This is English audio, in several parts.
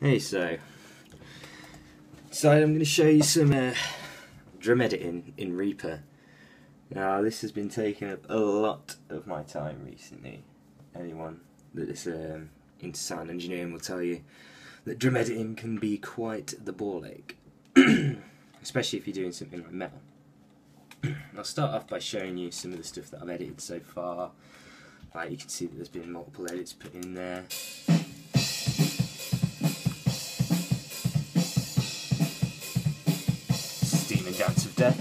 Hey, so I'm going to show you some drum editing in Reaper. Now, this has been taking up a lot of my time recently. Anyone that is into sound engineering will tell you that drum editing can be quite the ball ache, especially if you're doing something like metal. I'll start off by showing you some of the stuff that I've edited so far. Like, you can see that there's been multiple edits put in there. Demon Dance of Death.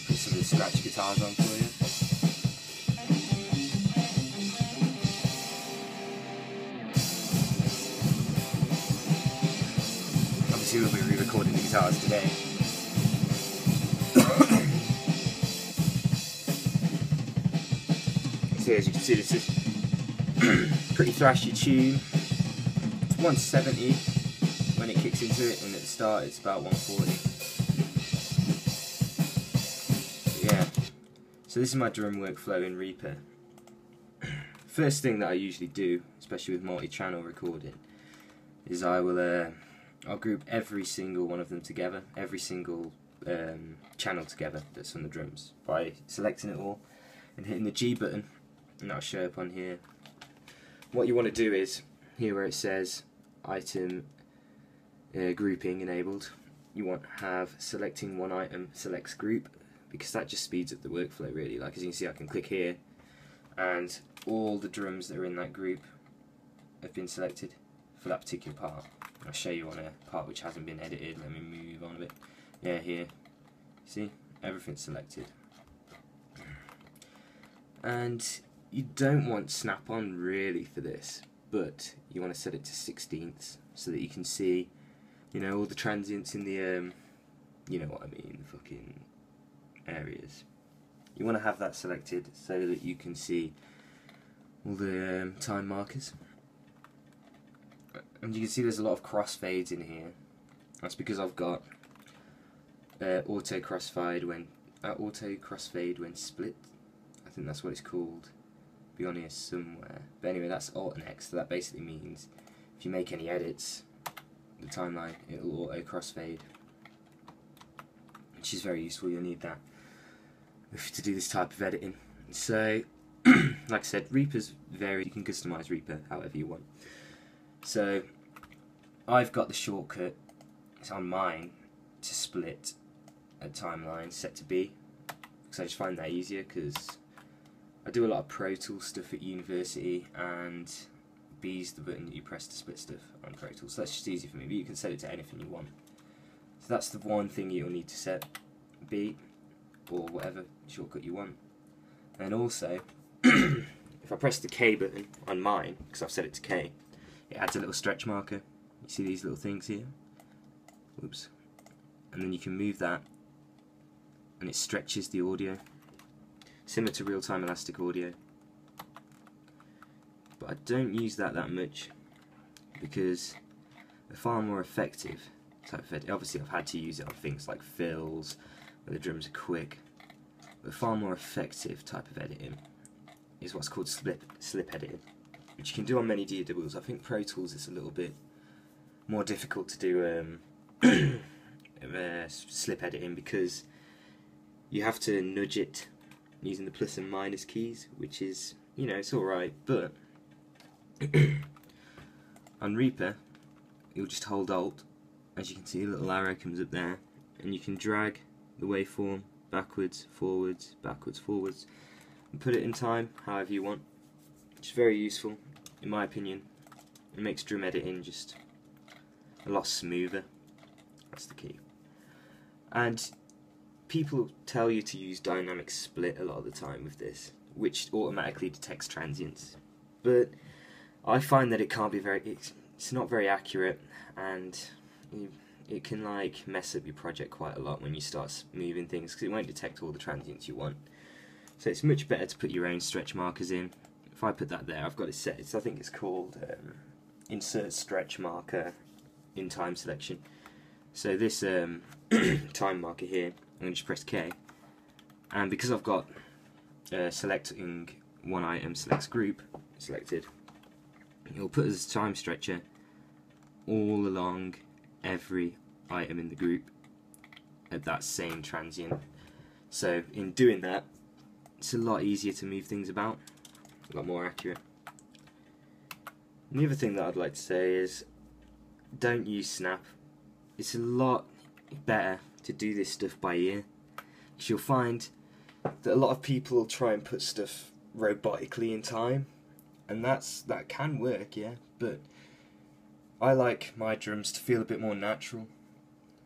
Put some of the scratch guitars on for you. Obviously we'll be re-recording the guitars today. So as you can see, this is pretty thrashy tune. It's 170 when it kicks into it, and at the start it's about 140. But yeah, so this is my drum workflow in Reaper. First thing that I usually do, especially with multi-channel recording, is I'll group every single one of them together, every single channel together that's on the drums, by selecting it all and hitting the G button, and that'll show up on here. What you want to do is, here where it says item grouping enabled, you want to have selecting one item selects group, because that just speeds up the workflow really. Like, as you can see, I can click here and all the drums that are in that group have been selected for that particular part. I'll show you on a part which hasn't been edited. Let me move on a bit. Yeah, here, see, everything's selected. And you don't want snap-on really for this, but you want to set it to 16ths so that you can see, you know, all the transients in the, you know what I mean, the fucking areas. You want to have that selected so that you can see all the time markers. And you can see there's a lot of crossfades in here. That's because I've got auto crossfade when split. I think that's what it's called. Be on here somewhere. But anyway, that's Alt and X. So that basically means if you make any edits, the timeline, it'll auto crossfade, which is very useful. You'll need that to do this type of editing. So, like I said, Reaper's varied. You can customize Reaper however you want. So, I've got the shortcut, it's on mine, to split a timeline set to B, because I just find that easier, because I do a lot of Pro Tools stuff at university, and B's the button that you press to split stuff on Pro Tools, so that's just easy for me, but you can set it to anything you want. So that's the one thing you'll need to set, B, or whatever shortcut you want. And also, if I press the K button on mine, because I've set it to K, it adds a little stretch marker. You see these little things here? Whoops. And then you can move that, and it stretches the audio, similar to real-time elastic audio. But I don't use that much, because a far more effective type of edit, obviously I've had to use it on things like fills, where the drums are quick, but a far more effective type of editing is what's called slip editing, which you can do on many DAWs. I think Pro Tools is a little bit more difficult to do slip editing, because you have to nudge it using the plus and minus keys, which is, you know, it's alright, but on Reaper you'll just hold Alt. As you can see, a little arrow comes up there, and you can drag the waveform backwards, forwards, backwards, forwards, and put it in time however you want, which is very useful in my opinion. It makes drum editing just a lot smoother. That's the key. And people tell you to use dynamic split a lot of the time with this, which automatically detects transients, but I find that it can't be it's not very accurate, and it can like mess up your project quite a lot when you start moving things, because it won't detect all the transients you want. So it's much better to put your own stretch markers in. If I put that there, I've got it set. I think it's called insert stretch marker in time selection. So this time marker here, I'm going to just press K, and because I've got selecting one item selects group selected, it'll put as a time stretcher all along every item in the group at that same transient. So in doing that, it's a lot easier to move things about, a lot more accurate. And the other thing that I'd like to say is, don't use snap. It's a lot better to do this stuff by ear, because you'll find that a lot of people try and put stuff robotically in time, and that can work, yeah, but I like my drums to feel a bit more natural,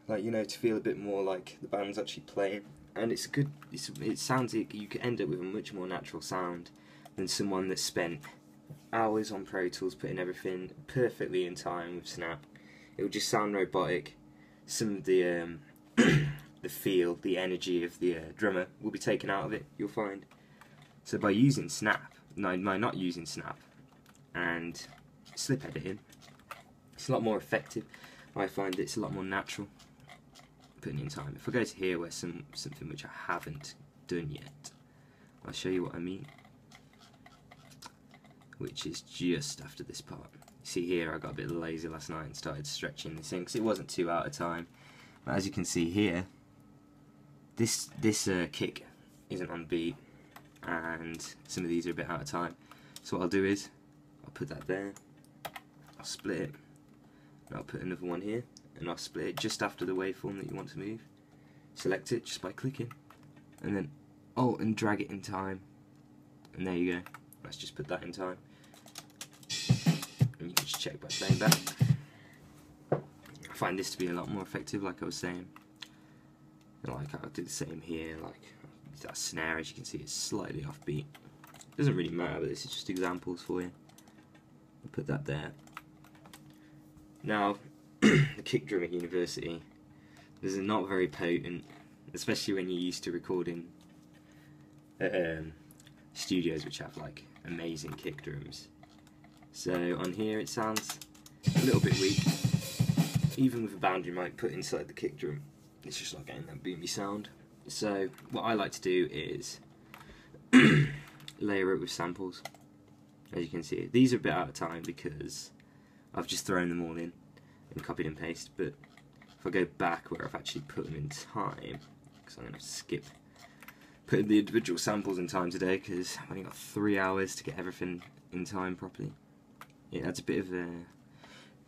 like, you know, to feel a bit more like the band's actually playing, and it sounds like you could end up with a much more natural sound than someone that spent hours on Pro Tools putting everything perfectly in time with snap. It will just sound robotic. Some of the the feel, the energy of the drummer will be taken out of it, you'll find. So by using snap, by not using snap and slip editing, it's a lot more effective. I find it's a lot more natural putting in time. If I go to here, where something which I haven't done yet, I'll show you what I mean, which is just after this part. See here, I got a bit lazy last night and started stretching this in because it wasn't too out of time. But as you can see here, this kick isn't on beat, and some of these are a bit out of time. So what I'll do is, I'll put that there, I'll split it, and I'll put another one here, and I'll split it just after the waveform that you want to move. Select it just by clicking, and then Alt and drag it in time, and there you go. Let's just put that in time. And you can just check by playing back. I find this to be a lot more effective, like I was saying. And like I'll do the same here, like that snare, as you can see, it's slightly offbeat. Doesn't really matter, but this is just examples for you. I'll put that there. Now, the kick drum at university, this is not very potent, especially when you're used to recording studios which have like amazing kick drums. So on here it sounds a little bit weak. Even with a boundary mic put inside the kick drum, it's just not getting that boomy sound. So what I like to do is layer it with samples. As you can see, these are a bit out of time because I've just thrown them all in and copied and pasted, but if I go back where I've actually put them in time, because I'm going to have to skip putting the individual samples in time today because I've only got 3 hours to get everything in time properly. It adds a bit of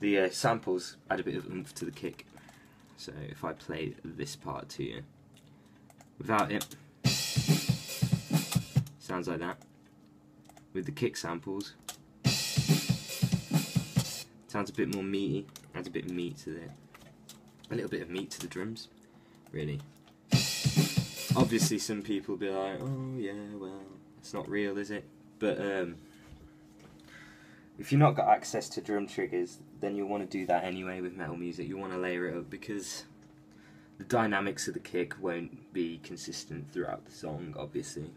the samples add a bit of oomph to the kick. So if I play this part to you, without it, sounds like that. With the kick samples, sounds a bit more meaty, adds a bit of meat to a little bit of meat to the drums, really. Obviously some people will be like, oh yeah, well, it's not real, is it? But if you've not got access to drum triggers, then you'll want to do that anyway with metal music. You want to layer it up because the dynamics of the kick won't be consistent throughout the song, obviously,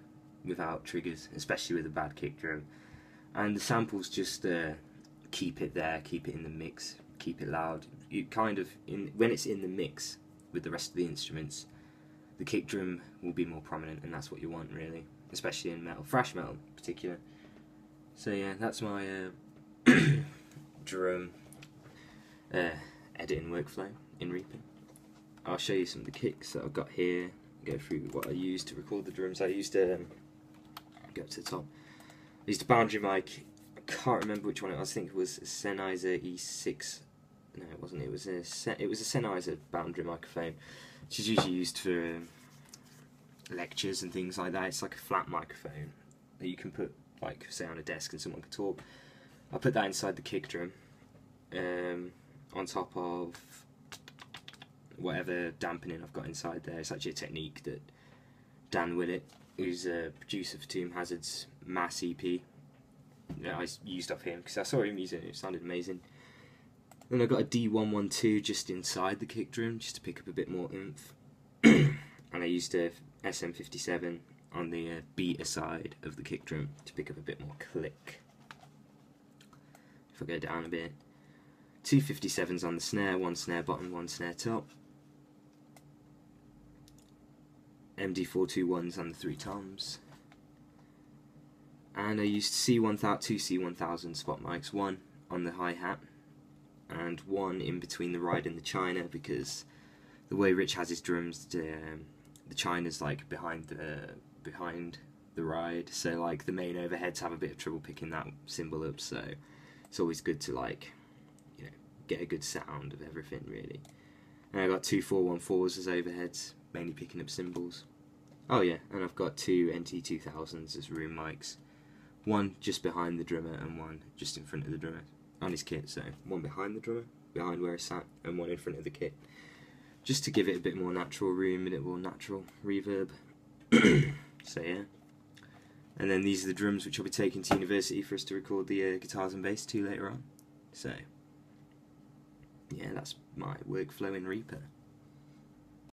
without triggers, especially with a bad kick drum. And the samples just keep it there, keep it in the mix, keep it loud. You kind of, when it's in the mix with the rest of the instruments, the kick drum will be more prominent, and that's what you want, really, especially in metal, thrash metal in particular. So yeah, that's my drum editing workflow in Reaper. I'll show you some of the kicks that I've got here, go through what I use to record the drums. I used to go up to the top. I used a boundary mic. I can't remember which one it was. I think it was a Sennheiser E6. No, it wasn't. It was a Sennheiser boundary microphone, which is usually used for lectures and things like that. It's like a flat microphone that you can put, like, say, on a desk and someone can talk. I put that inside the kick drum, on top of whatever dampening I've got inside there. It's actually a technique that Dan Willett, who's a producer for Tomb Hazard's Mass EP, I used off him because I saw him using it. It sounded amazing. Then I got a D112 just inside the kick drum, just to pick up a bit more oomph. And I used a SM57 on the beta side of the kick drum to pick up a bit more click. If I go down a bit, 2 57s on the snare, 1 snare bottom, 1 snare top. MD421s on the 3 toms. And I used C1000, 2 C1000 spot mics, 1 on the hi-hat, and one in between the ride and the china, because the way Rich has his drums, the china's like behind the ride, so like the main overheads have a bit of trouble picking that cymbal up, so it's always good to like, you know, get a good sound of everything really. And I got two 414s as overheads, mainly picking up cymbals. Oh yeah, and I've got two NT2000s as room mics, one just behind the drummer and one just in front of the drummer on his kit, so one behind the drummer, behind where he sat, and one in front of the kit, just to give it a bit more natural room and a bit more natural reverb. So yeah. And then these are the drums which I'll be taking to university for us to record the guitars and bass to later on. So yeah, that's my workflow in Reaper.